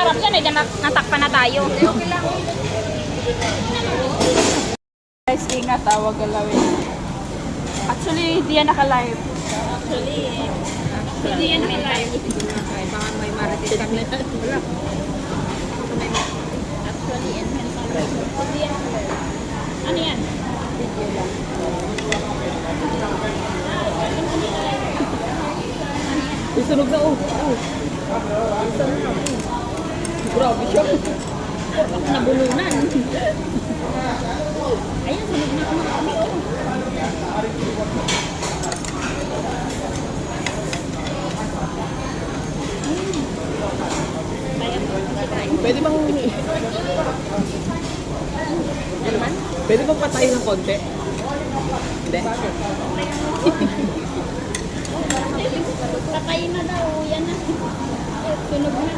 sarap yan eh, natakpan na tayo. Guys, ingat wag galawin. Actually, hindi yan naka-live. Hindi yan naka-live. Ay, baka may marating kami. Wala. Actually, hindi yan naka-live. Ano yan? Sunog na Grabe siya. Nabulunan. Ayun, sunog na kami. Pwede bang... Pwede bang patayin ng konti? Hindi. Patayin na daw. Yan na. Sunog na.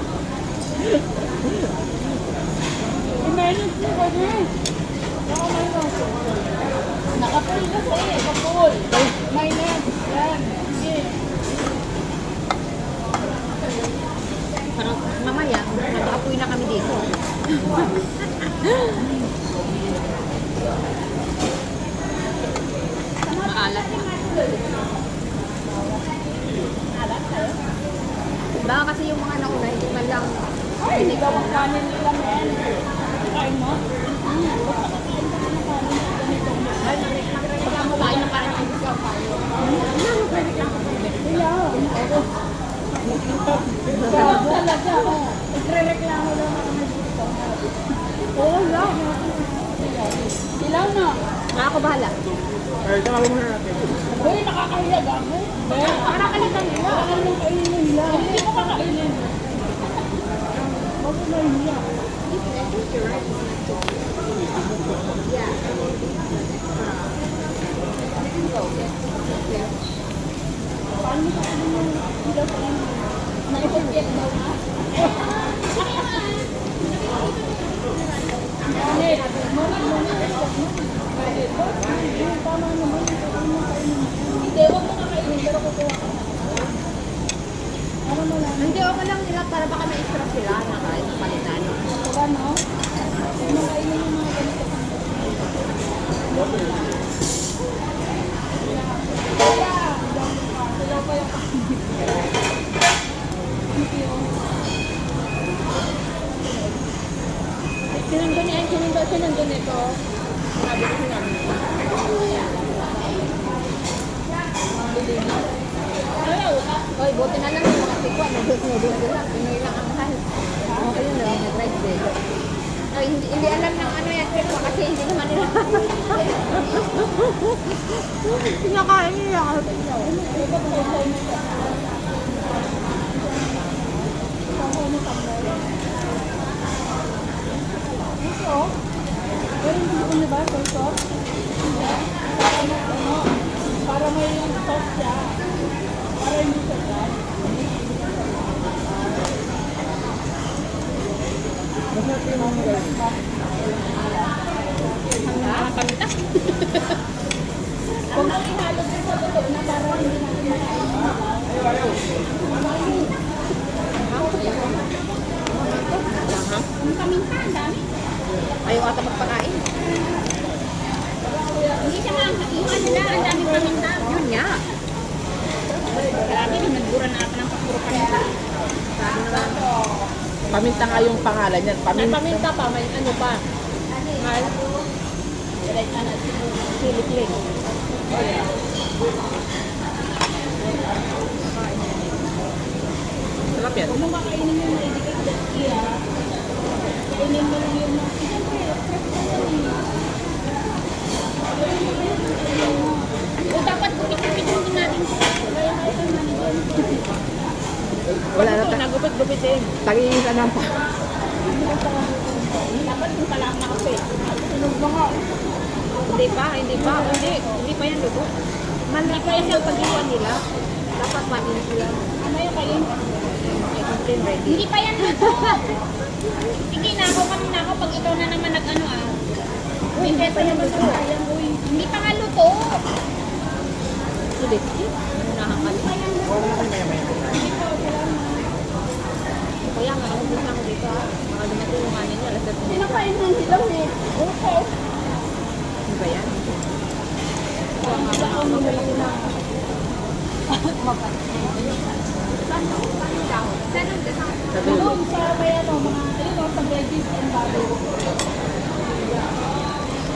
I-minus mo ba din? Nakapul kasi. Nakapul. Minus. Yan. Sige. Parang mamaya, nag-aapoy na kami dito. Maalat. Baka kasi yung mga nauna, hindi man lang Ay, hindi ka kanin nila, men. Kain mo? pagkamo tayo na parang hindi ka tayo. Talaga. Nagre-reklamo lang ako na dito. Oo lang. Ilaw na. Ako bahala. Ay, tawagin mo na natin. Uy, nakakahiya gamit. Nakakalitan nila. Ano nang kainin nila? Hindi ko kakainin. Huwag mo nahiya. Paano mo kakainin yung ilaw sa inyo? Naipag-get daw na. Ngunit, tama naman. Hindi, huwag mo kakainin. Pero kukuha ka na. Para malaman. Hindi, okay lang nila para baka may extra sila na kahit palitan. Diba, no? Ano kainin yung mga ganito? Sila pa yung Sinundo niya, sinundo nito. Sabi ko namin. Ayaw ka. Hoy, buti na lang yung mga tikwa, nagdus-nudus lang. Pinoy lang ang mahal. Okay yun lang, nag-drive din. Ay, hindi alam ng ano yan, tikwa, kasi hindi naman nila. Pinakain niya. ito. Pero hindi ko na ba? Ito sauce? Para may ano, para may yung sauce siya. Para hindi siya dry. Nakakamita. Kung ang ihalo din sa totoo na para hindi natin ang paminta, ang dami. Ayaw ata magpakain. Hindi siya nga, yung ano na, ang daming paminta. Yun nga. Grabe, nagbura na ata ng pagpuro paminta. Sabi naman. Paminta nga yung pangalan yan. May paminta pa, may ano pa. Mahal. Silikling. Sarap yan. Kung makakainin mo na hindi ka iya, kainin mo lang yung mga, siyempre, O dapat kupit-kupit din natin. kaya nga ito nandiyan. Wala na Ito, nagupit-gupitin. tagiging ka ng Dapat kung pala ang nakape. Sinog na nga. Hindi pa. Hindi pa yan luto. Mali pa yan yung pag-iwan nila. Dapat maminti yan. Ano yung kain? Everything ready. Hindi pa yan luto. Sige na ako kami na ako pag ikaw na naman nag-ano ah. Hindi pa naman sa kayang, uy. Hindi pa nga luto. Sulit. Unahan ka. Kaya nga, ako din ako dito. Baka dumating yung kanin niya, alas 7. Hindi na kain ng hilaw eh. Okay. Ano ba yan? Wala ako nabili na. Sabi, Doon sa may ano, mga, ayun o, sa veggies and balo.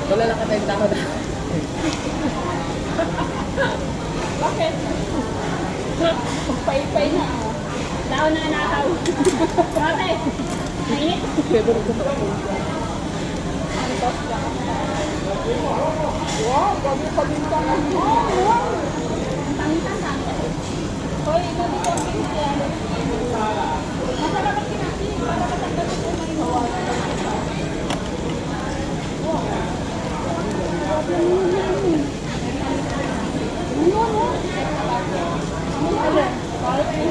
wala lang katayong tao na. Bakit? Pagpay-pay na. Tao na nakaw. Bakit? Mainit? Favorite ko to. Wow, gabi pa din ka na. Wow! Hoy, ito dito ang pinagyan. Masarap ang kinasi. Para matanda ko may hawa.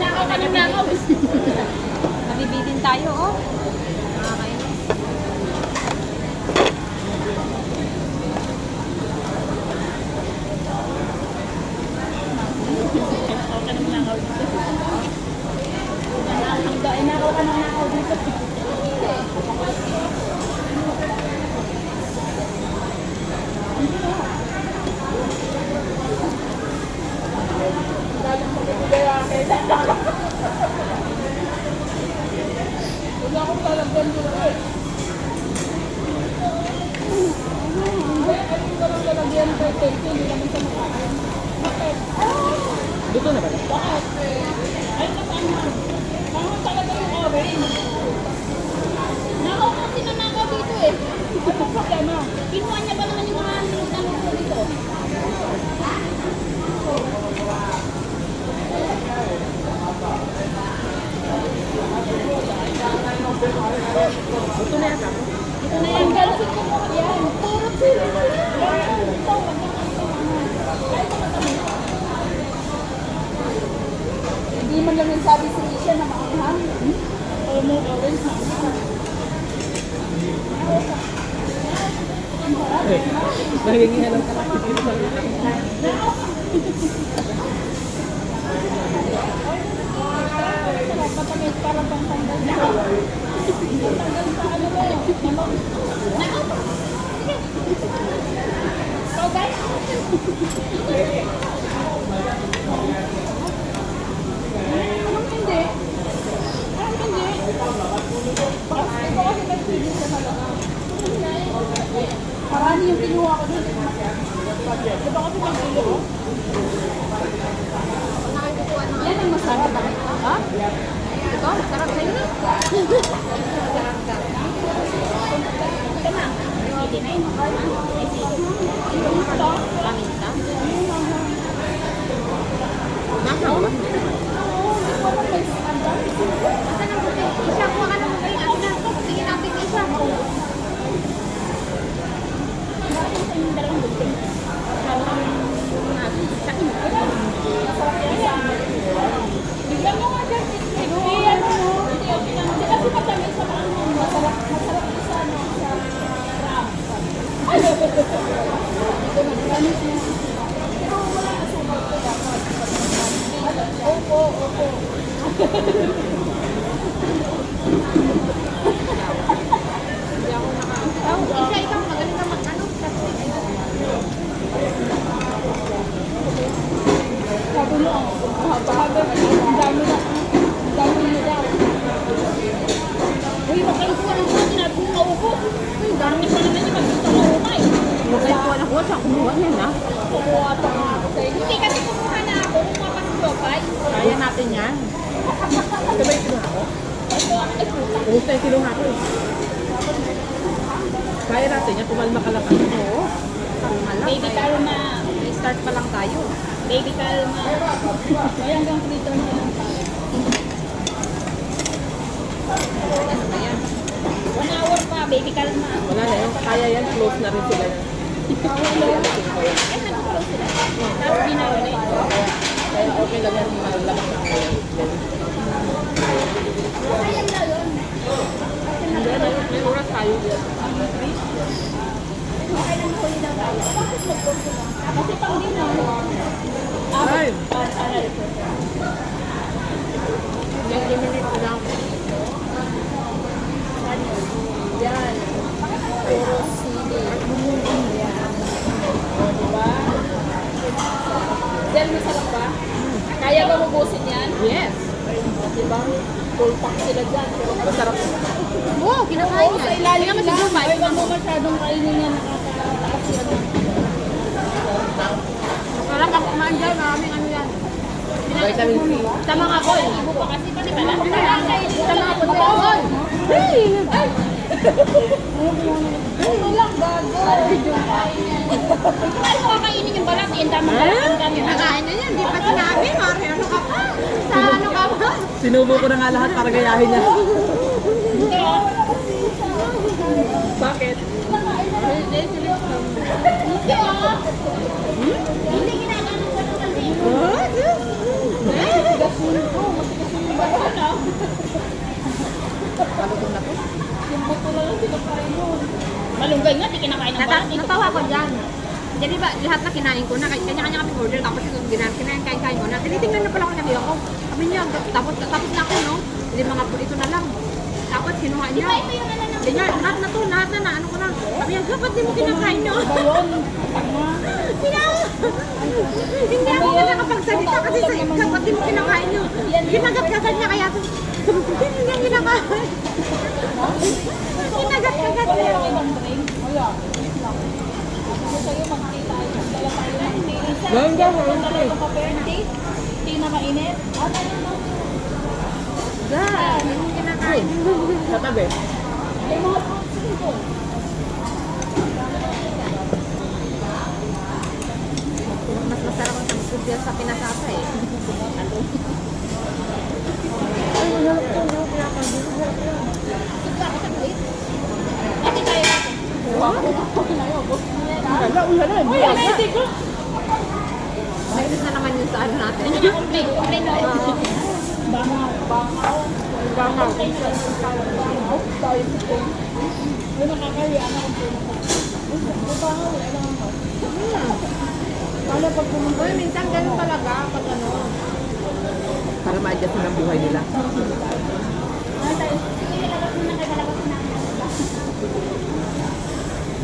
Nakaw ka ng nakaw. Nabibitin tayo, oh. Nakakainis. Inakaw ka ng nakaw dito. Wala akong talagyan dito eh. Hindi, ayun ko lang lalagyan kay Tete, hindi naman sa makain. Bakit? Dito na ba? Bakit? Ayun na saan man. Mahal talaga yung orange. Nakaw kasi na nakaw dito eh. Ano problema? Kinuha niya ba naman yung mga nilutan ko dito? Dito na yata. Ito na yan. Galasin ko mo yan. Puro sila na yan. Ito, wag na kahit matamis. Hindi man lang nagsabi si Isha na maanghang. O mo orange na. Nangingihan ang kalaki dito sa loob. Matamis para pang tanggal na. Tanggal sa ano mo. So guys, Anong hindi? Anong hindi? Ito kasi nagpigil sa talaga. Marami yung kinuha ko dun. Ito kasi nagpigil ko. Yan ang masarap. Ha? Ito, sarap sa'yo na. ito na. Hindi na yun. Ay, sige. Paminta. Nakaw ba? Walang may standard. Asa na puti? Isa, kuha ka naman kayo. Asa na? Tingin natin isa. Bakit sa inyong dalawang bulting? Bigyan mo nga dyan. Hindi, ano mo. Hindi kasi matamis sa mga masarap. Masarap ko sa ano. Sa crab. Ay, ito nagkanis niya. Pero wala na sumak ko dapat. Opo, opo. Isa, ikaw, magaling ka mag-ano. Sabi mo, haba-haba. Ang dami na. Ang dami na daw. Uy, makain ko lang sa sinabi mo maupo. Uy, dami pa naman yung maggusto na umay. Masay ko na kuha siya. Kumuha niya na. Kumuha pa nga ako sa inyo. Hindi kasi kumuha na ako. Kumuha pa si Jopay. Kaya natin yan. Ito ba yung kinuha ko? Ito, ay puta. Kumusta yung kinuha ko eh. Kaya natin yan, kumalma ka lang. Oo. Alam, Baby Karma. start pa lang tayo. Baby Karma. Ay, hanggang prito na lang tayo. Ano ba yan? 1 hour pa, Baby Karma. Wala na yun. Kaya yan, close na rin sila. Eh, nagkukulong sila. Tapos ginawa na ito. Kaya okay lang yan, malabas na kayo. Ayan na yun. Hindi, may oras tayo. Okay lang huli na tayo. Bakit nag-cook sila? Kasi pang dinner. Ay! Aral ko. 20 minutes lang. kinakain Oo, niya. sa ilalim Hindi naman lang. siguro Ay, five wag mo ako. masyadong kainin yan. Nakakataas yan. Masarap ako kumain dyan. Maraming ano yan. Vitamin C. Sa mga boy. Ibo pa kasi pati pala. Sa mga boy. Hey! Ay! Walang bago. Ay, mo kakainin yung balat. Yung tama balat. Ang Kinakain niya yan. Hindi pa sinabi. Mari, ano ka pa? Sa ano ka pa? Sinubo ko na nga lahat para gayahin niya. Bakit? Hindi ginagawa ko ng kasi. Malunggay nga, di kinakain ng balat. Natawa ko dyan. Jadi ba, lahat na kinain ko na, kanya-kanya kami order, tapos yung kinain ko na, tinitingnan na pala ko sabi ako, sabi niya, tapos na ako, no? Hindi mga ito na lang. Tapos kinuha niya. Ito yung ano Hindi niya, lahat na, ano ko na. Sabi niya, dapat di mo kinakain niyo. Hindi ako na nakapagsalita kasi sa dapat di mo kinakain niyo. Kinagat-kagat niya kaya hindi niya kinakain. Kinagat-kagat niya. Ganda, ganda. Hindi na mainit. God, hindi mo kinakain. Sa tabi. Mas masarap ang samsud yan sa pinasasa eh. Pati tayo natin. Ulan na. Nainis na naman yun sa ano natin. Complain na rin. Uy, minsan ganun talaga pag ano. Para ma-adjust na ang buhay nila.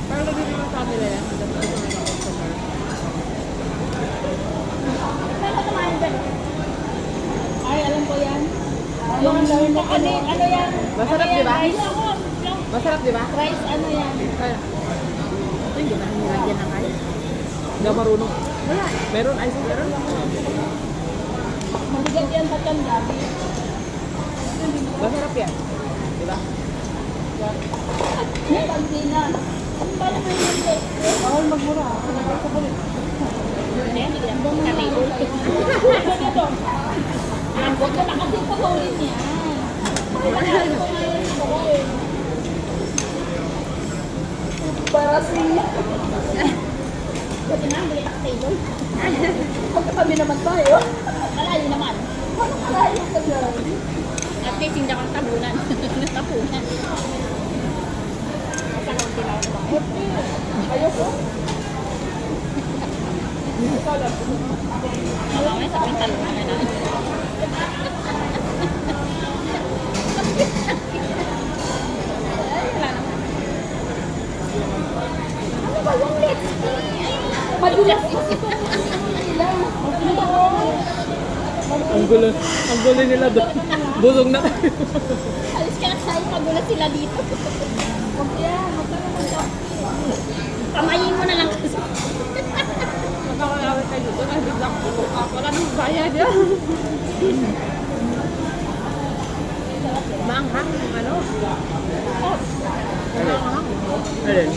Parang lagi naman sa kanila yan. Hanggang sa mga customer. Ay, alam ko yan. Yung ano yan? Masarap, di ba? Rice ako. Masarap, di ba? Rice, ano yan? Ito hindi na nilagyan ng ice. Hindi ako marunong. Wala. Meron ice meron? Mabigat yan sa tiyan, Gabi. Masarap yan. Di ba? May pagsinan. Paano mo yung bawal magmura. Sa kulit. Ganito. Huwag ka na kasi pagawin niya. Para siya. Buti na, bili ka table. Magkakami naman tayo. Malayo naman. Paano kalayo ka dyan? At least hindi akong tabunan. Tapunan. Ayoko. Mamaya sa aking talunan na namin. Ano ba yung let's Madulas kasi kung nila. Ang gulo nila doon. Busog na tayo. Alis ka na tayo, magulat sila dito. Huwag yan. Huwag ka naman sa Kamayin mo na lang kasi. Magkakalawin kayo doon. Ay, biglang ako. Wala nang bayad yan. Maanghang yung ano. Maanghang. Alin?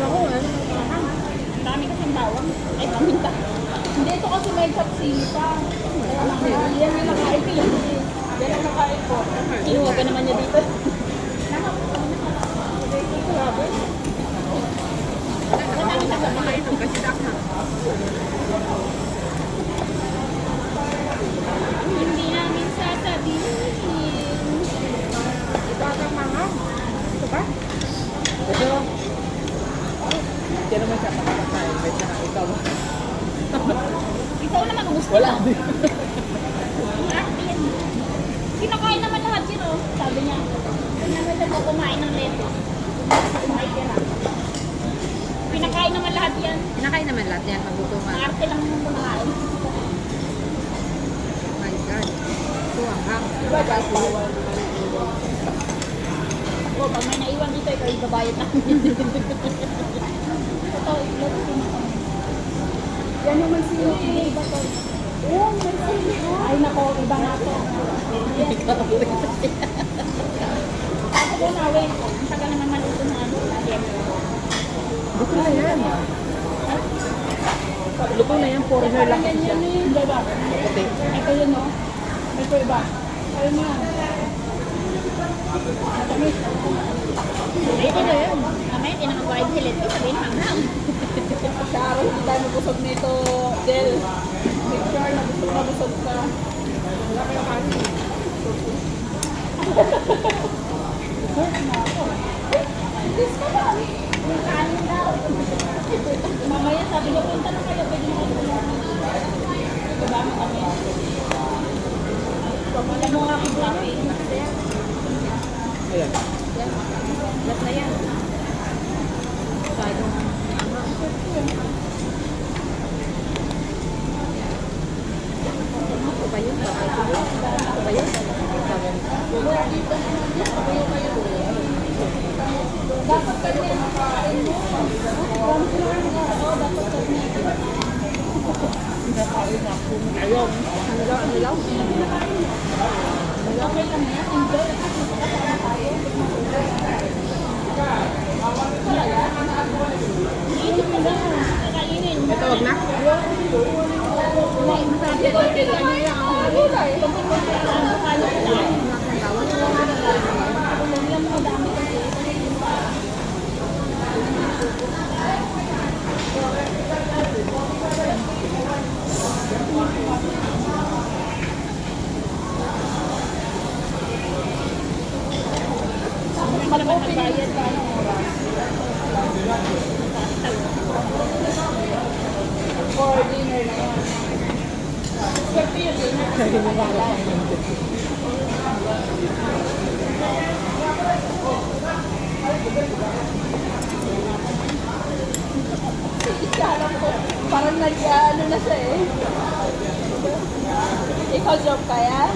Ako, ano maanghang. Ang dami kasing bawang. Ay, paminta. Hindi, ito kasi may kapsili pa. Kaya mahal. Yan yung nakain ko yun. Yan ang nakain ko. Inuwa ka naman niya dito. Hindi namin sasabihin. Ito ang maanghang. Ito ba? Ito. Hindi naman siya pakapakain. May siya ikaw. Ikaw naman ang gusto Wala. mo. Ang arte yan. Kinakain naman lahat yun, oh. Sabi niya. Kung naman siya kumain ng lettuce. Kumain ka na. Pinakain naman lahat yan. Kinakain naman lahat yan. Magutuman. Ang arte lang yung kumakain. Oh my God. Ito ang hang. Diba guys, bawal. ko, pag may naiwan dito, ikaw yung babayad na. Ito, itlog ko na kami. Yan yung may sili. Iba to. Oo, may sili. Ay nako, iba na to. Ako ko na, wait. Ang tagal naman maluto ng ano. Luto na yan. Luto na yan, foreigner lang Yan siya. yan eh. Hindi ba? Puti. Ito yun, no? Ito iba. Ayun mo yan. Matamis. Ito na yan. Mamaya, tinakagwahid hilit ko, sabihin hanghang. Sharon, hindi tayo mabusog nito, Del. Make sure na busog ka. Wala kayo kanin. This ka ba? Yung kanin daw. Mamaya sabi niya, punta na kayo, pwede mo kayo. Diba, matamis? Alam mo nga kung ano eh. Ayan. Last na yan. Sayang. Ano ba yun? Ano ba yun? Dapat kanya nakain mo. One floor na. Oo, dapat kanya. Ayaw. Ano lang? Okay lang yan. Enjoy. Kasama tayo. Iisip mo ba? Kakainin. Ito, wag na. Malaman magbayad ka. For dinner na yan. Swerte yung dinner. Alam ko, parang nag-ano na siya eh. Ikaw joke kaya?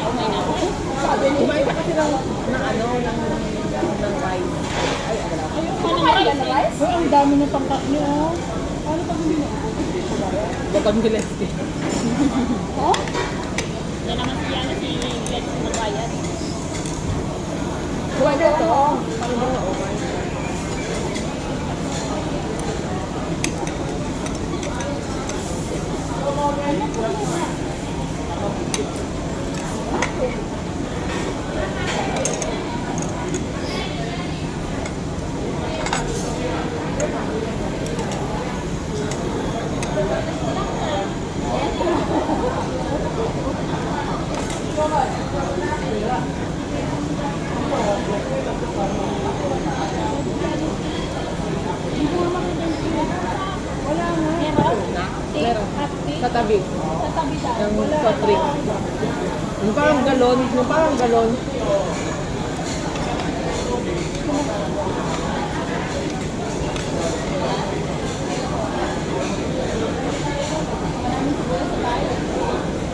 Umay na ako. Sabi ni Kumain ka kasi ng ano, ng rice. Ay, wala. Kumain ka na rice? Uy, ang dami ng pangkat niyo. Ano pag hindi mo? Bakang Gillespie. Oh? Yan naman si Yana, si Lex magbayad. Pwede to. Wala nga. Meron? Meron. Sa tabi. Sa tabi tayo. Ng soft drink. Yung parang galon.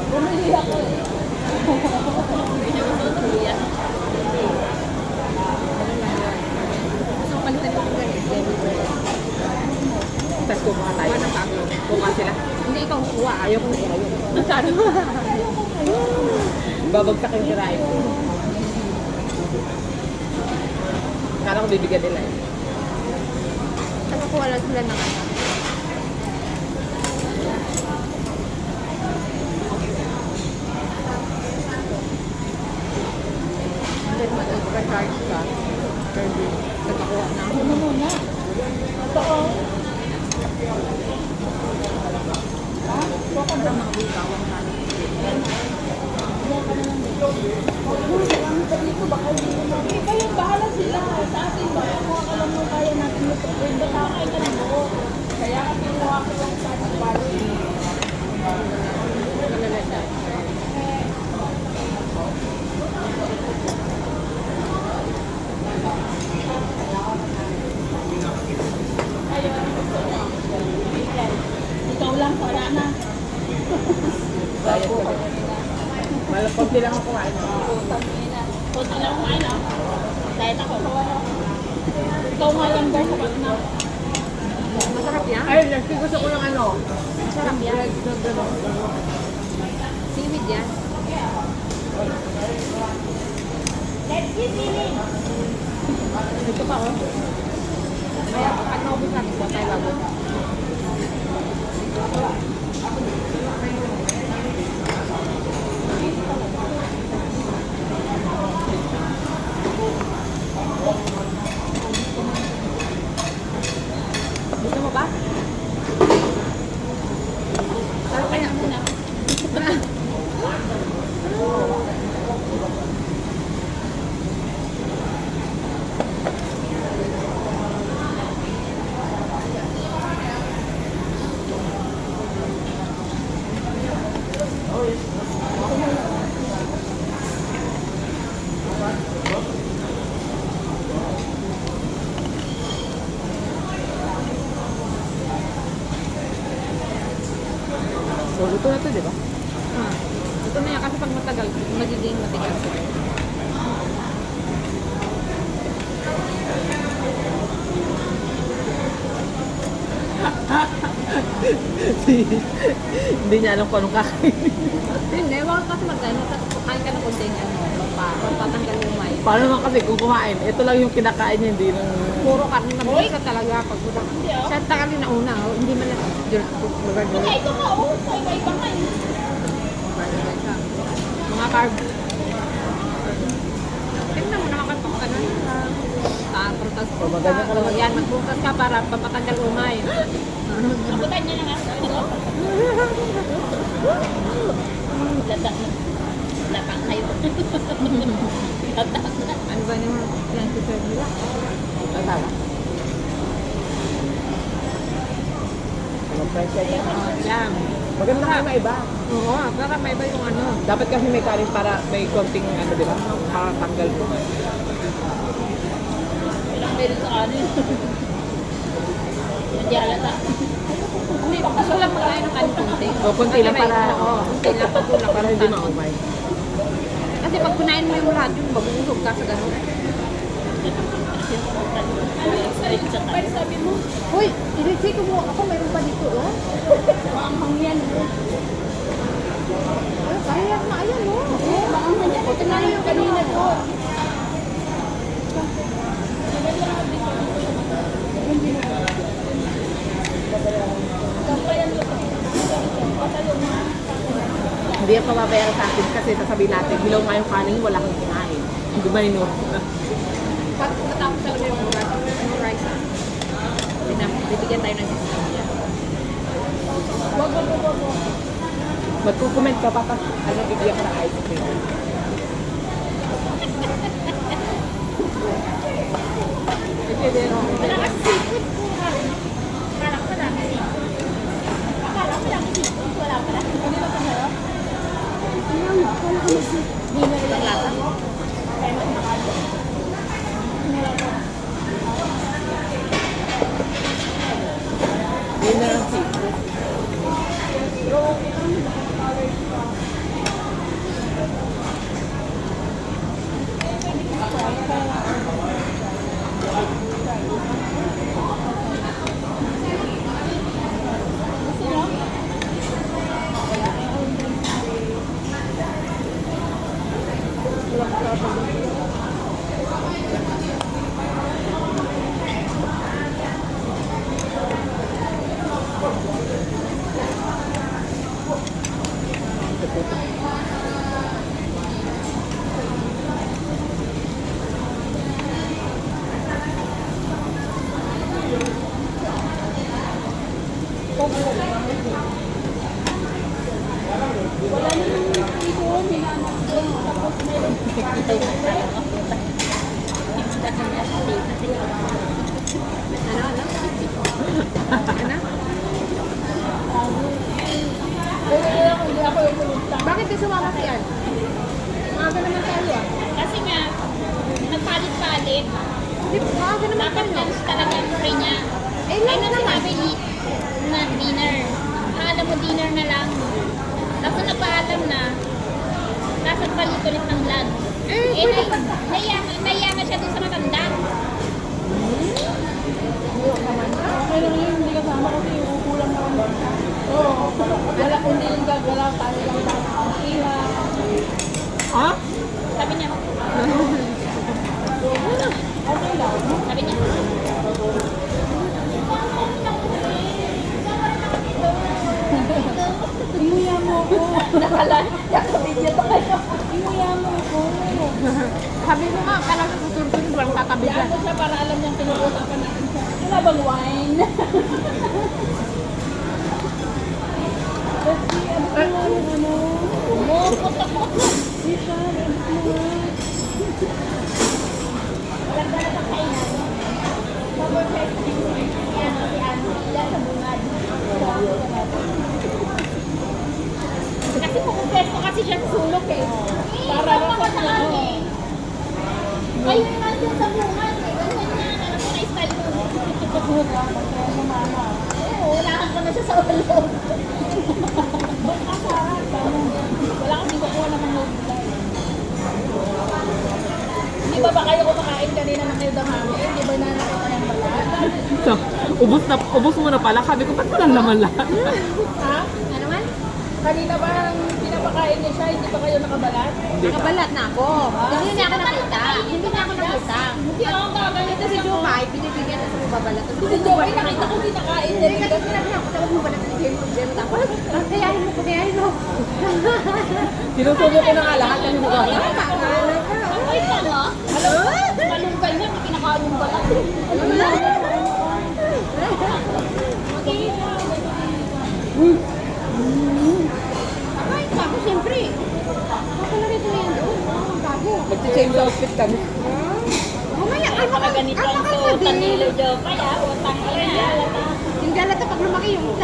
Bumili ako eh. Gusto ko palitan yung ganyan. Tapos kukuha tayo. Kuha ng bago. Kukuha sila. Hindi ikaw kuha. Ayaw ko na ayaw. Masyado. Babagsak yung kirain ko. Kala ko bibigyan nila eh. Nakakuha lang sila ng ano. Then, mag-charge ka. Nakakuha na. Ano muna? Ito oh. Ha? Kuha ka ba? Dito baka hindi mo na. Kayo bahala sila. Sa atin ba? Kung alam mo kaya natin ito. Basta kain ka na mo. Kaya ka kinuha ko lang sa ating bali. Ikaw lang, wala na. Bayad ko din. Malapot din lang ako kumain. Utang na. Kunti lang kumain ah. Ikaw nga lang guys, sapat na. Masarap yan. Ay, next gusto ko lang ano. Masarap yan. Bread na gano'n. Seaweed yan. Let's get feeling. Ito pa oh. Kaya pag naubos natin, kuha tayo bago. Gusto mo ba? Sarap kaya. So, luto na to, di ba? Ah. Ito na yan kasi pag matagal, magiging matigas. Hindi niya alam kung anong kakainin. Hindi, wag kasi magkano. Kain ka ng konting patanggal yung may. Paano naman kasi kung kumain? Ito lang yung kinakain niya, hindi lang... Puro karne na bilis ka talaga pag budang. Siya tagal na una, oh. Hindi man na Kaya ito nga, oh. Iba-iba nga eh. mga carb. Tingnan mo, nakakatong ka na. Prutas. Oh, maganda ka naman. Yan, magprutas ka para papatanggal umay. Nabutan niya na nga. Ladak na. Latak kayo. Latak na. Ano ba naman pinag-serve nila? Tama. Yan. Maganda nga may iba. Oo, baka may iba yung ano. Dapat kasi may kanin para may konting ano, di ba? Para tanggal ko. Ilang meron sa kanin. Hindi alata. Hindi, gusto lang magkain ng kanin konti. O, konti lang para... Oo, konti lang pagkulang Para hindi maumay. Kasi pag kunain mo yung lahat yung mabubusog ka sa gano'n. Pero sabi mo, Hoy, i-recheck mo ako, mayroon pa dito, oh. maanghang yan. Ay, kaya na, ayan, oh. Maanghang yan. Ito na yung kanina ko. Hindi yan pababayaran sa akin kasi sasabihin natin, hilaw nga yung kanin, wala kang kinain. Hindi ba nino? Pag natapos talaga yung rice, ah. Bibigyan tayo ng discount yan. Magkukomment ka pa ano, bigyan ka ng ice cream. Wala kasi seafood po. Akala ko lang seafood. Akala ko lang seafood. Wala pala. Ano ba pa sa'yo? Hindi na rin lasa. Yun na lang seafood. Bakit ka sumama sa yan? Maaga naman tayo, ah. Kasi nga, nagpalit-palit. Hindi, maaga naman Dapat tayo. lunch talaga yung tray niya. Eh, Ay, lunch nang naman. sinabi na dinner. Alam mo, dinner na lang. Tapos nagpaalam na, nasa palit ulit ng lunch. Eh, pwede pa. Naiya na siya dun sa matanda. sabi Diyan dyan. ko siya para alam niyang pinag-usapan natin siya. Wala bang wine? Kasi ano ko yung ano? Pumuputok. Di siya, ano ko. Maganda na sa kainan. Paborito si ano, yan sa bungad. Kasi pumupesto kasi siya sa sulok eh. Para ako saan eh. Kayo yung nandun sa bungad eh. Ganyan yan. Alam mo na style mo. Oo, wala ka na siya sa ulo. Wala kasing kukuha naman ng Di ba kayo kumakain kanina ng edamame? Di ba na nakita yung balat? So, ubos mo na pala. Sabi ko, ba't walang laman lahat? Ha? Ano man? Kanina ba ang pinapakain niya siya, hindi pa kayo nakabalat? Nakabalat na ako. Kasi hindi ako nakita. Hindi na ako nakita. Hindi ako kakain. Ito si Jumay, binibigyan na sa babalat. Si Joey, nakita ko kinakain niya. Hindi kasi sinabi niya, tawag mo ba natin si Jemmy? Tapos, kayahin mo, kayahin mo. Sinusubo ko na nga lahat. Kasi hindi ko alam. Ay, tama. Alam mo, malunggay niya, may kinakain yung balat. Kakain pa ako, siyempre. Ako na rin yan doon. Bago. Mag-change outfit kami. Mamaya, Ay, mga ganito ang suotan ni Lujo. Kaya, utang ina. Hindi alata pag lumaki yung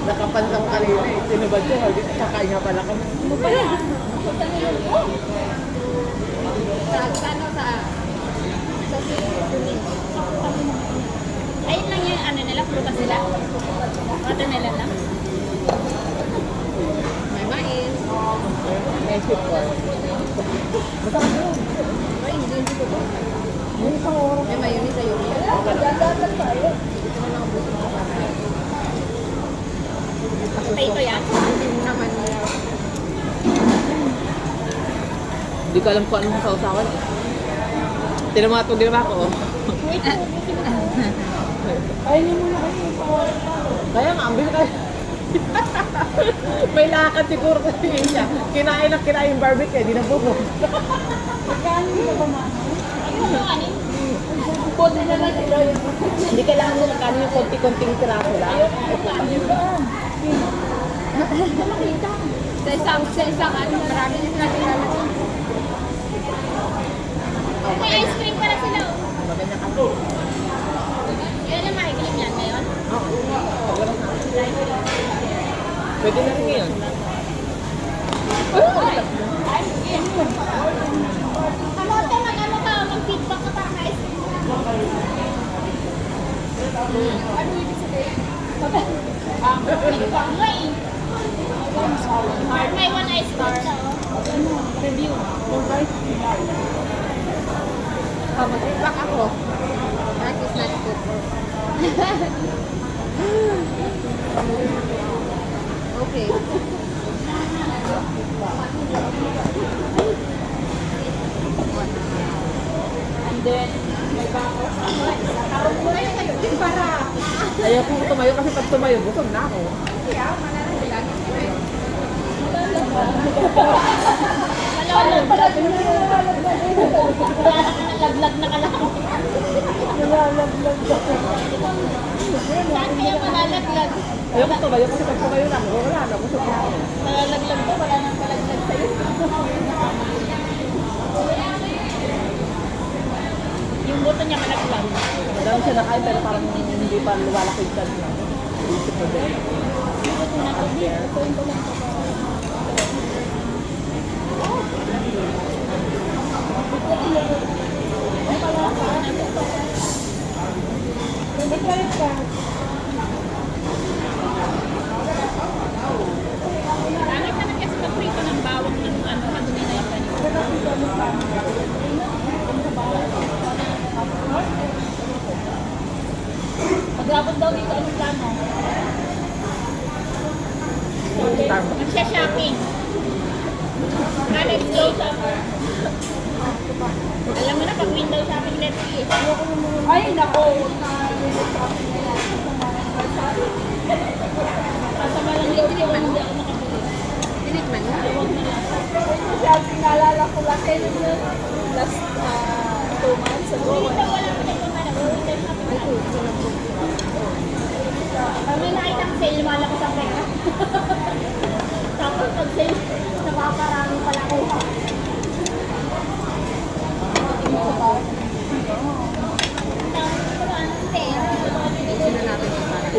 Nakapansang kanina eh. Sinubad ko. Kakain nga pala kami. sa ano sa Ayun lang yung ano nila, prutas nila. Watermelon lang. may mais. May sweet corn. Ay, hindi ko ba? May mayonnaise sa'yo. Potato yan. Hindi mo naman. Hindi ko alam kung anong sausawan. Tinamatog din ako. Ay, hindi mo na kayo. Kaya nga, ambil ka. May lakad siguro kasi siya. Kinain yung barbecue, hindi na buko. Magkano yung ba ma? Ayun yung anin. Konti na lang sila yun. Hindi kailangan mo magkano yung konti-konting tiraso lang. Sa isang ano, marami din natin lalagyan. May ice cream para sila. Oh. Maganda ka po. Yan ang makikilim yan ngayon. Pwede na rin ngayon. Kamote, mag-ano ka, mag-feedback ka para na ice cream. Ano ibig sabihin? Feedback nga eh. May one ice cream siya. Oh. Review. Mag-feedback ako. That is not good. Okay. And then, may bako. Karong ko na yun kayo. Di para. Ayaw ko tumayo kasi pag tumayo, busog na ako. Nalaglag na ka lang. Saan kaya malalaglag? Ayaw ko tumayo kasi pag tumayo lang, wala na, busog na ako. Malalaglag ko, wala nang palaglag sa'yo. Yung buto niya malaglag. Madami siya nakain pero parang hindi pa lumalaki yung chance niya. Isip ko din. Langit naman kasi paprito ng bawang ng ano, kadumi na yung ganito. Maglabot daw dito, anong plano? Magsha-shopping. Let's go shopper. Alam mo na, pag window shopping, let's eat. Ay, nako. Kasama lang dito yung hindi ako makabili. Tinikman mo. Kasi naalala ko lang kayo last 2 months ago. Dito wala ko na yung ano, pag may nakita ang sale, malakot ang pera. Tapos pag sale, napakarami pala kuha.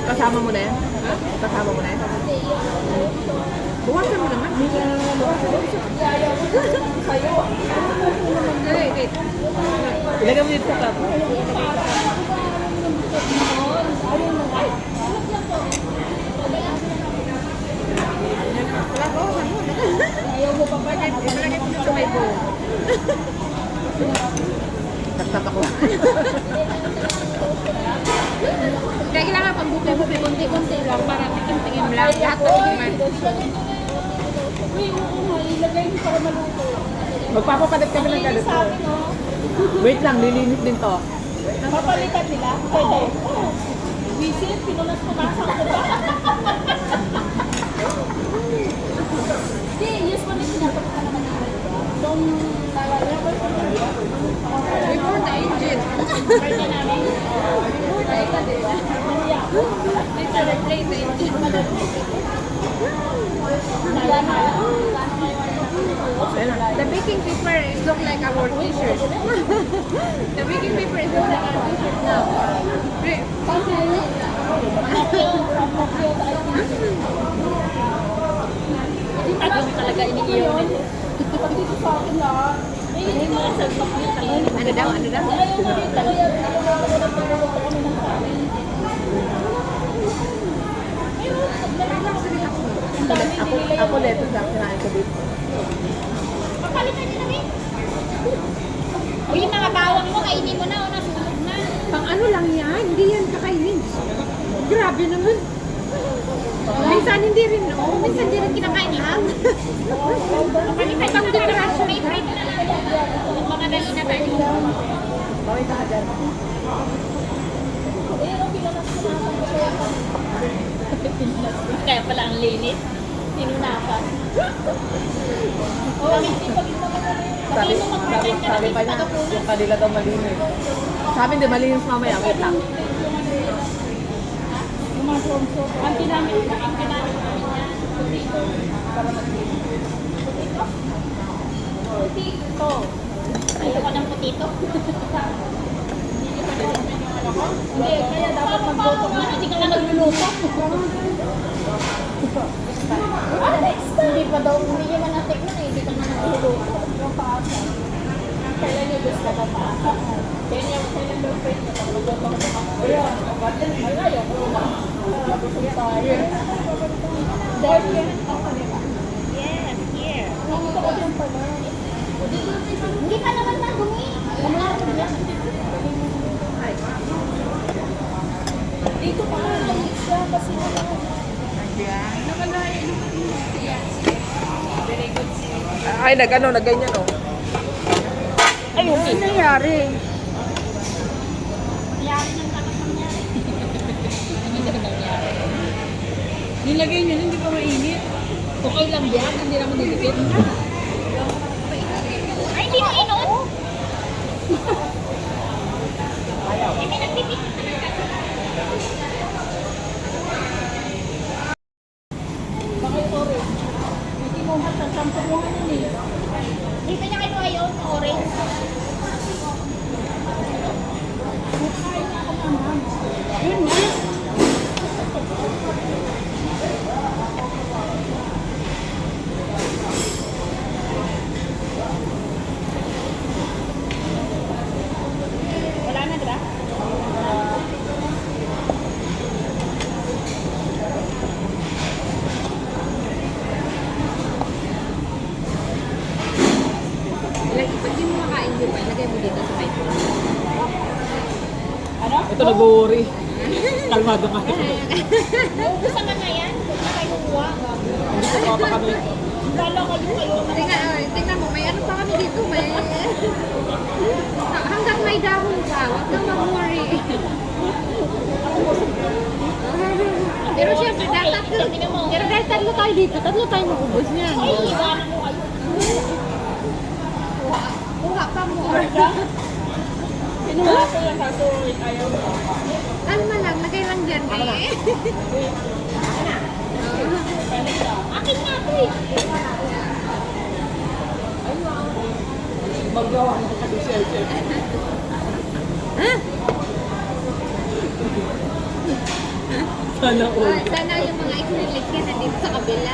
Kasama mo na yan? Kasama mo na yan? Buwasan mo naman. Wait. Ilagay mo dito sa cup. Ayaw mo pa ba? Ilagay mo dito sa may bowl. Taktak ako. Kaya kailangan pang buti-buti, konti-konti lang para tikim-tikim lang. Lahat na tikiman. Uy, ilagay mo para maluto. Magpapapalit kami ng ganito. Sabi no, Wait lang, lilinis din to. papalitan nila. Pwede. Visit, pinunas ko masa ko ba? Hindi, usually sinapat ka naman nila. Nung Before the engine. Birthday namin. Let's replace the engine. The baking paper is look like our t-shirt. The baking paper is look like our t-shirt now. Tagang talaga iniiyon. dito sa akin lahat. Hindi mo lang sa yung talino. Ano daw? Ano daw? Ayaw mo rin talaga. Kami ng kanin. Ang dami nila Ako leto sa kinain ko dito. Papalitan niyo na rin. O yung mga bawang mo, kainin mo na o nasunog na. Pang ano lang yan? Hindi yan kakainin. Grabe naman. Minsan hindi rin, oh. Minsan hindi rin kinakain lahat. Papalitan Pang niyo na dekorasyon. favorite na lang. Yung mga dali na tayo. Bawin ka dyan. Kaya pala ang linis. Tinunapan. Sabi pa niya, yung kanila daw malinis. Sabi hindi, malinis mamaya. Wait lang. Ang ginamit namin yan. Putito. Ayoko ng putito. Hindi, kaya dapat magluto ka. Hindi ka nga nagluluto. Hindi pa daw, hindi naman natikman eh. Hindi ka na nagluluto. Yung paasa. Kailan yung gusto ka paasa? Kailan daw pwede ka magluto ka paasa? Ayun, ayaw ko na. Busog tayo. Dahil yan, ako nila. Yes, here. Nakita ko yung pala. Hindi ka naman nagumi. Dito pa nga lang siya kasi Ay, nag-ganyan oh. Ayun, ano nangyari? Yari ng takas nangyari. nilagay nyo, hindi pa mainit. Okay lang yan, hindi naman nilipit. Ay, hindi mo inuot. Eh, may nagtipid. Bakit orange? May kinuha sa sampuhan yun eh. Dito niya kinuha yun, orange. Mukhain na ako naman. Yun nga. Wala na, diba? Pag di mo makain di ba, ilagay mo dito sa may bowl. Ano? Ito nag-worry. Kalmado ka. Naubusan na nga yan. Huwag na kayo kuha. Hindi ko pa kami. Lalo kayo. Tingnan mo, may ano pa kami dito, may... Hanggang may dahon pa, huwag kang mag-worry. Pero syempre, dahil tatlo tayo dito, tatlo tayo mag-ubos niyan. Ay, iwanan mo kayo. Kuha pa mo. Kinuha ko lang kaso ayaw. Kalma lang, lagay lang dyan eh. Akin nga, pre. Magawa na kasi share. Sana all. Sana yung mga acrylic yan nandito sa kabila.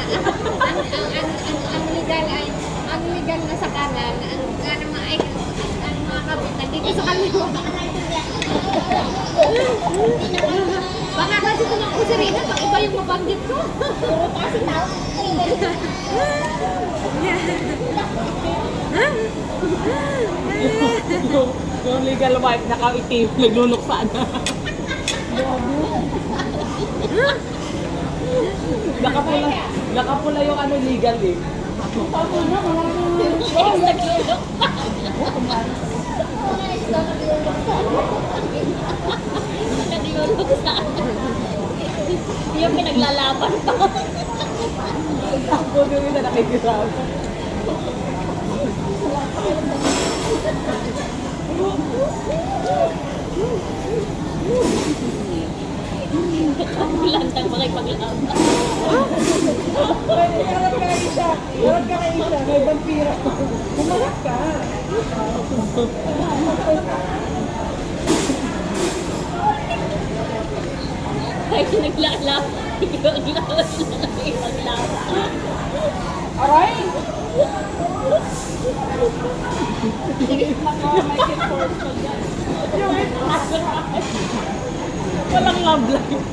Ang legal na sa kanan, ang mga kabit nandito sa kaliwa. Baka kasi tumakbo si Rina, pag iba yung mabanggit ko. Puro kasi tao. Yung legal wife, nakaitim, naglunok sana. Nakapula yung ano legal eh. Naglulog sa yung pinaglalaban pa. Ako yung na nakikisama. Bulantang makipaglaban. Harap ka na isa. Harap ka na isa. May vampira. Kumarap ka. Ay, naglalaban. Nakipaglaban. Aray! Michael Kors ko dyan. Walang love life.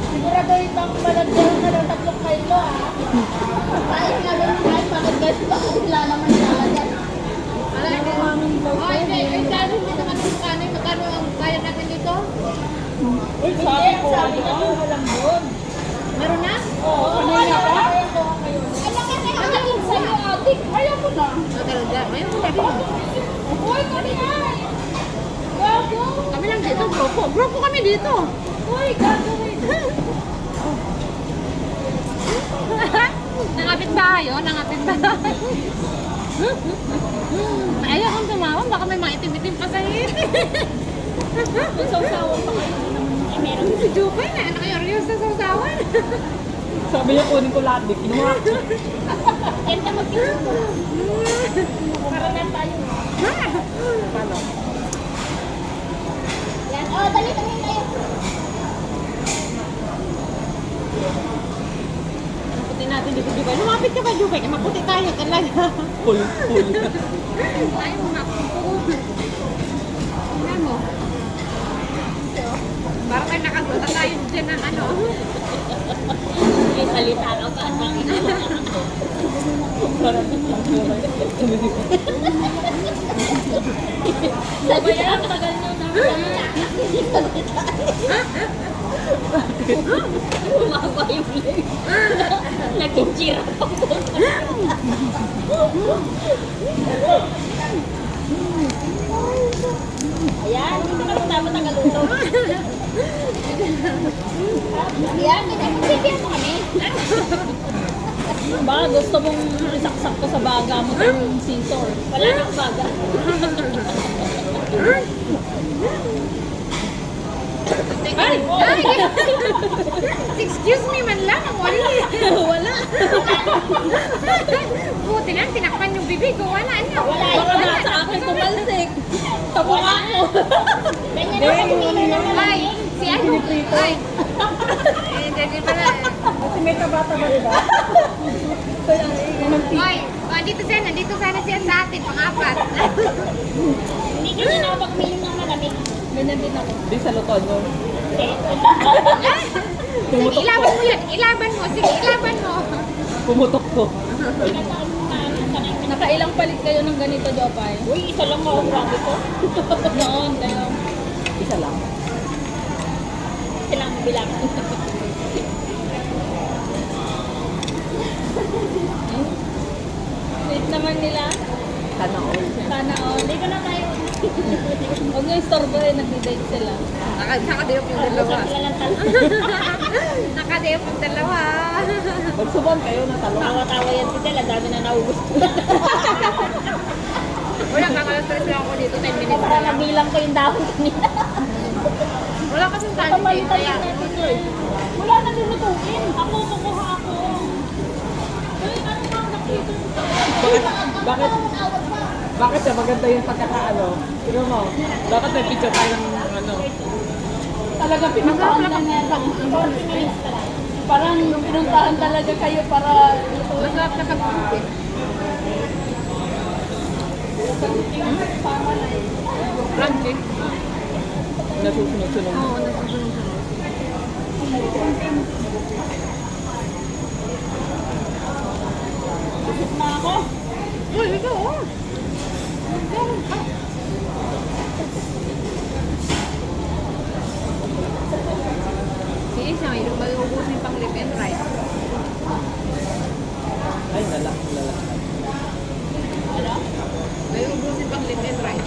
Sigurado itang malagyan ka ng 3 kilo ah. Kahit nga lang kahit bakit guys, wala naman lalagyan. Wala, hindi. Oh, hindi naman yung kanin. Magkano ang kaya natin dito? Uy, sabi ko walang doon. Meron na? Oo, kanina ka? Alam ka sa'yo, adik. Ayaw ko na. Talaga. Ayun, sabi mo. Uy, kanina! Gago! Kami lang dito, grupo. Grupo kami dito. Uy, gagawin! Nangapit bahay, oh. Nangapit bahay. Ayaw kong tumawag. Baka may mga itim-itim pa sa hit. Kung sausawan pa kayo, eh meron. Si Jupay na. Nakayorios na sa usawan. Sabi niya kunin ko lahat, di kinuha. Yan ka mag-isip ko. Para na tayo. Paano? Yan, oh, dali tayo. Puti natin dito, Jupay. Lumapit ka ba, Jupay? Maputi tayo talaga. Full. Tayo mapupo. Tingnan mo. Parang may nakaguta tayo dyan ng ano. May salita ka pa. Sabi niya, ang tagal nyo na. Umaba yung leg. Nag-cheer ako. Ayan, dito ka lang dapat nakaluto. Ayan, bigyan mo kami. Ba, gusto mong isaksak ko sa baga mo yung scissor. Wala nang baga. Ay! Excuse me man lang. Wala. Wala. Buti lang, tinakpan yung bibig ko. Wala na. Baka nasa akin tumalsik. Sa mukha ko. Ganyan na kasi Ay, si ano? Ay. Hindi pala. Kasi may taba-taba, diba? Ay, nandito sana siya sa atin, pang-apat. Hindi kasi nakapag-miling ng malamig. Ganyan din ako. Di sa luton yun. Sige, ilaban mo yan. Ilaban mo. Sige, ilaban mo. Pumutok ko. Nakailang palit kayo ng ganito, Jopay? Uy, isa lang ako grabe ko. Noon, dalaw. Isa lang. Silang bilang. Sweet naman nila. Sana all. Sana all. Hindi ko na tayo. Huwag nyo istorbo eh, nag-date sila. Nakadiyop yung dalawa. Sila lang talo. Nakadiyop yung dalawa. Magsubon kayo na talong. Tawa-tawa yan si Tel. Ang dami na naubos ko. Wala, kakalas-tres lang ako dito, 10 minutes na Para lang. nabilang ko yung dahon kanina. Wala kasing time dito, Kapalitan kaya. natin yun. Wala na lulutuin. Ako, kukuha ako. Ay, ano bang nakita? Bakit? Bakit siya maganda yung pagkakaano? Tignan mo, dapat may picture tayo ng ano. Talaga pinuntahan lang nga lang. Parang pinuntahan talaga kayo para Masarap na pag-umpit. Crunchy. Nasusunod-sunod. Oo, nasusunod-sunod. Na ako. Uy, ito, oh. Si Isa, may mag-uubusin pang lip and right. Ay, lala. May uubusin pang lip and right.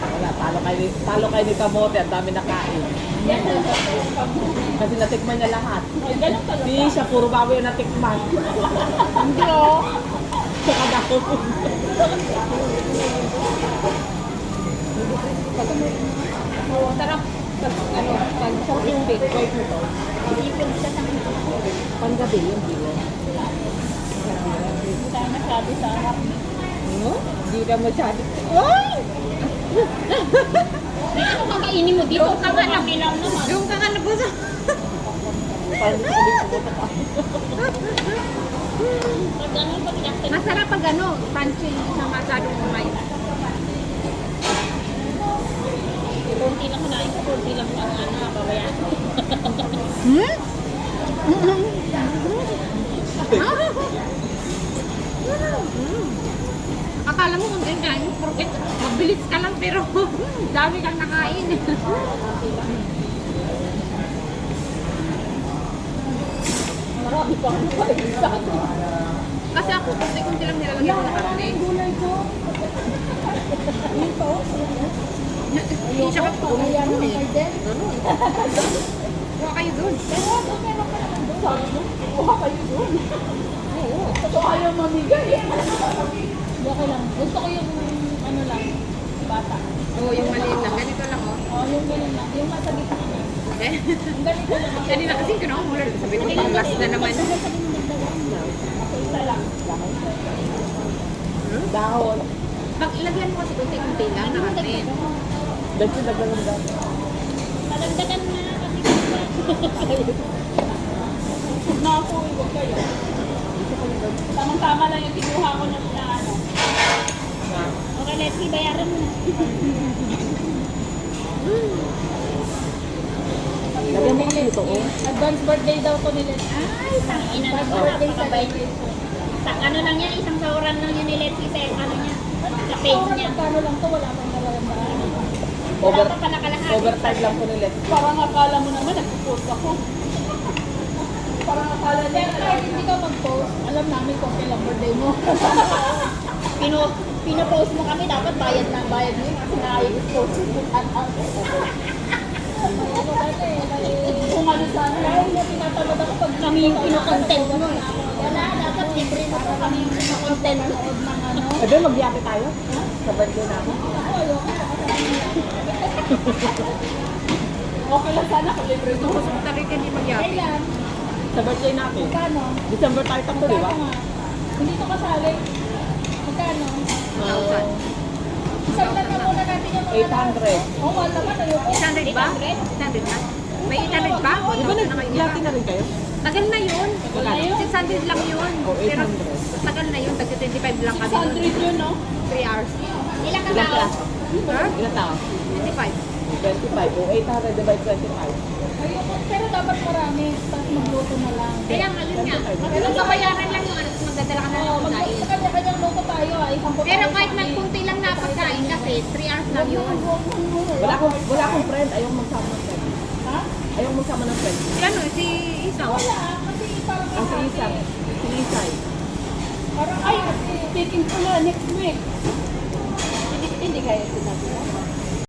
Wala, talo kayo ni Kamote, ang dami nakain. Kasi natikman niya lahat. Hindi siya, puro baboy yung natikman. hindi oh. Saka daw. Sarap pag, ano, pag sa umpit. Ipon siya sa mga. Panggabi yung bilo. Hindi tayo masyado sa harap. No? Hindi ka masyado. May ano kakainin mo dito? Yung tanga na. Nilang naman. Yung kang ano po sa... Parang hindi ko pumunta ka. Pag ganun, pag yaktin. Masarap pag ano, crunchy na masyadong umay. Kunti lang kunain ko, kunti lang ang ano, babayan. Akala mo kung ganyan, porket mabilis ka lang pero dami kang nakain. Marami pa akong kain sa akin. Kasi ako, kunti lang nilalagyan ko na karne. Gulay ko. Ito. Hindi siya Ayan naman kayo din. Kuha kayo dun. Pero doon meron pa naman doon. Sabi mo, kuha kayo doon. Oo. Ito ayaw mamigay. Okay lang. Gusto ko yung ano lang, bata. Oo, yung maliit lang. Ganito lang, oh. Oh, yung ganun lang. Yung nasa gitna na. Eh, Yung ganito lang. kanina kasi kinuha sabi ko, pang last na naman. Ako isa lang. Dahon. Pag ilagyan mo kasi kunti-kunti lang na karne. Dahil dagdagan ng dahon. Nadagdagan na kasi. Huwag na ako, huwag kayo. Tamang-tama lang yung kinuha ko na ano. Okay, let's see. Bayaran mo na. Lagyan mo kasi ito, oh. Advance birthday daw ko nila. Ay, tangina na. Birthday Napakabait. celebration. Ano lang yan, isang sauran lang yun ni Letty sa ano niya. Sa page niya. Magkano lang to, wala pang nararamdaman. Wala pa pala kalahati. Overtime lang ko nila. Parang akala mo naman, nag-post ako. Parang akala niya, kahit hindi ka mag-post, alam namin kung kailang birthday mo. Pinopost mo kami, dapat bayad na bayad mo yun kasi na-post mo. Ano dati, kung ano sana, dahil na tinatamad ako pag Kami yung pinocontent mo. Wala, dapat libre mo pa kami yung pinocontent mo. ng ano. Eh, ba, magyaki tayo? Sa birthday namin. Okay lang sana kung libre mo. Hospital rin hindi magyaki. Kailan? Sa birthday natin. Magkano? December tayo tatlo, di ba? Magkano nga? Hindi to kasali. Magkano? 1,000. Isang na muna natin yung mga 800. Oo, wala naman. Ayoko. 800 ba? 800 na? May 800 ba? O, Di ba na kayo nagyaki na rin kayo? Tagal na yun. Wala na. 600 lang yun. O, Pero 800. tagal na yun. Tagka 25 lang kami. 600 yun, no? 3 hours. Ilang ka Ilan tao? ka? Ha? Ilan tao? 25. 25. O, 800 divided 25. Ayoko. Pero dapat marami. Tapos magluto na lang. Kaya nga yun nga. Pero babayaran lang yung ano, tapos magdadala ka na Oo, ng pagkain. sa kanya-kanyang luto tayo. Isang po Pero tayo. kahit magkunti lang na pagkain kasi 3 hours lang yun. Wala akong friend. Ayaw magsama ng friend. Ha? Ayaw magsama ng friend. Si ano, si Isang. Wala. Kasi parang Ang si Isang. Si Isay. Parang, ay, speaking pala, next week. Hindi kaya sinabi mo.